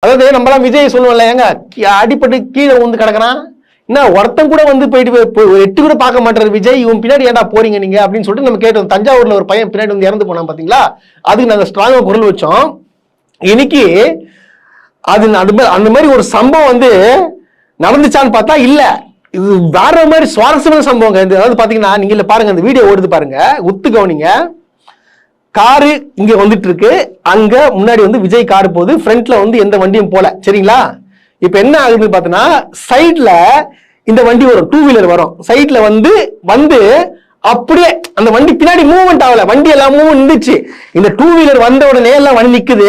அதாவது நம்மளாம் விஜய் சொல்லுவோம்ல, ஏங்க அடிப்பட்டு கீழே வந்து கிடக்குறான், என்ன ஒருத்தன் கூட வந்து போயிட்டு எட்டு கூட பார்க்க மாட்டாரு விஜய், இவன் பின்னாடி ஏன்டா போறீங்க நீங்க அப்படின்னு சொல்லிட்டு நம்ம கேட்டோம். தஞ்சாவூர்ல ஒரு பையன் பின்னாடி வந்து இறந்து போனான் பாத்தீங்களா, அதுக்கு நாங்க ஸ்ட்ராங்கா குரல் வச்சோம். இன்னைக்கு அது அந்த மாதிரி ஒரு சம்பவம் வந்து நடந்துச்சான்னு பார்த்தா இல்ல, இது வேற மாதிரி சுவாரஸ்யமான சம்பவங்க. அதாவது பாத்தீங்கன்னா நீங்க பாருங்க, இந்த வீடியோ ஓடுது பாருங்க, உத்து கவனிங்க. காரு இங்க வந்துட்டு இருக்கு, அங்க முன்னாடி வந்து விஜய் காரு போகுது, ஃப்ரண்ட்ல வந்து எந்த வண்டியும் போல, சரிங்களா? இப்ப என்ன ஆகுதுன்னு பாத்தீங்கன்னா, சைட்ல இந்த வண்டி வரும், டூ வீலர் வரும், சைட்ல வந்து அப்படியே அந்த வண்டி பின்னாடி மூவ்மெண்ட் ஆகல, வண்டி எல்லாம் மூவ் நின்றுச்சு. இந்த டூ வீலர் வந்த உடனே எல்லாம் வண்டி நிக்குது,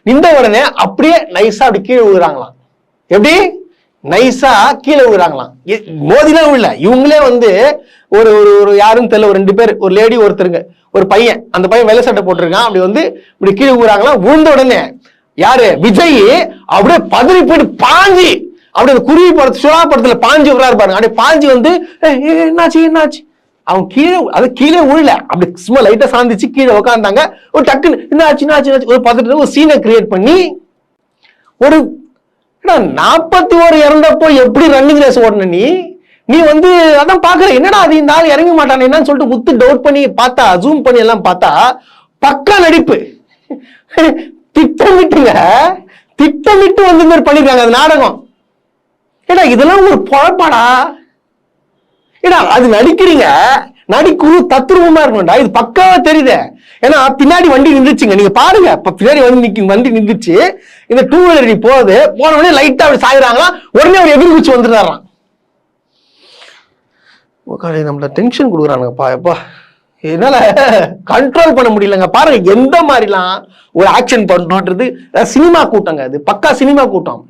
நின்ற உடனே அப்படியே நைஸா அப்படி கீழே விழுறாங்களாம். எப்படி நைஸா கீழே விழுறாங்களாம், மோதிலாம் இல்ல, இவங்களே வந்து ஒரு ஒரு யாருன்னு தெரியல, ஒரு 2 பேர், ஒரு லேடி ஒருத்தருங்க, ஒரு பையன், அந்த பையன் வெள்ளை சட்டை போட்டிருக்கான், அப்படி வந்து இப்படி கீழே விழுறாங்களாம். விழுந்த உடனே யாரு விஜய் அப்படியே பதறி போயிட்டு பாஞ்சி, அப்படி அந்த குருவி படத்து சுறா படத்துல பாஞ்சு விடுறாரு பாருங்க, அப்படியே பாஞ்சு வந்து என்னாச்சு என்னாச்சு, அவன் கீழே விழல, அப்படி சும்மா லைட்டா சாந்திச்சு கீழே உட்காந்தாங்க. ஒரு டக்குன்னு என்னாச்சு ஒரு பதட்டு ஒரு சீனை கிரியேட் பண்ணி, ஒரு 41 இறந்தப்போ எப்படி ரன்னிங் ரேஸ் ஓடன நீ வந்து அதான் பாக்குற, என்னடா அது இந்த ஆள் இறங்க மாட்டானே என்னன்னு சொல்லிட்டு முத்து டவுட் பண்ணி பார்த்தா, ஜூம் பண்ணி எல்லாம் பார்த்தா பக்கா நடிப்பு. திட்டமிட்டு வந்து மாதிரி பண்ணிருக்காங்க அது நாடகம். ஏடா இதெல்லாம் ஒரு பொழப்பாடா, ஏடா அது நடிக்கிறீங்க, நடிக்குழு தத்ரூபமா இருக்கணும்டா, இது பக்காவா தெரியுது. ஏன்னா பின்னாடி வண்டி நின்றுச்சுங்க, நீங்க பாருங்க, பின்னாடி வண்டி நின்றுச்சு, இந்த டூ வீலர் போகுது, போன உடனே லைட்டா அப்படி சாயிறாங்களா, உடனே ஒரு எதிர் குச்சி வந்துடுறாராம். நம்மள டென்ஷன் கொடுக்குறானுங்கப்பா, எப்பா என்னால கண்ட்ரோல் பண்ண முடியலங்க. பாருங்க எந்த மாதிரிலாம் ஒரு ஆக்ஷன் பண்ணணும்ன்றது சினிமா கூட்டங்க, அது பக்கா சினிமா கூட்டம்.